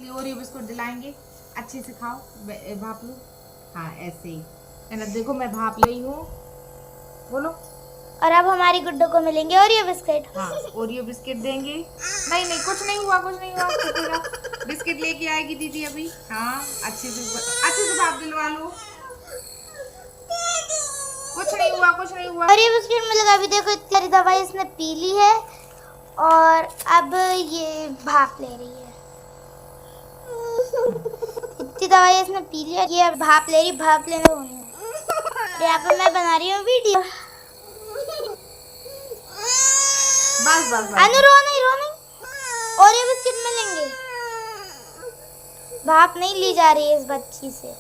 Oreo biscuit दिलाएंगे, अच्छे से खाओ, भाप लो। हाँ ऐसे ही है ना, देखो मैं भाप ली हूँ, बोलो। और अब हमारी गुड्डू को मिलेंगे ओरियो बिस्किट। हाँ ओरियो बिस्किट देंगे। नहीं नहीं कुछ नहीं हुआ, कुछ नहीं हुआ, टूटेगा। बिस्किट लेके आएगी दीदी अभी। हाँ अच्छे से भाप दिलवा लो। कुछ नहीं हुआ, कुछ नहीं हुआ। ओरियो बिस्किट मिलेगा। अभी देखो इतनी सारी दवाई इसने पी ली है और अब ये भाप ले रही है। इतनी दवाई इसने पी ली है, ये अब भाप ले रही, भाप लेने होनी है। यहाँ पे मैं बना रही हूँ वीडियो। बस बस बस। अनु रो नहीं, रो नहीं, ओरियो बिस्किट मिलेंगे। भाप नहीं ली जा रही है इस बच्ची से।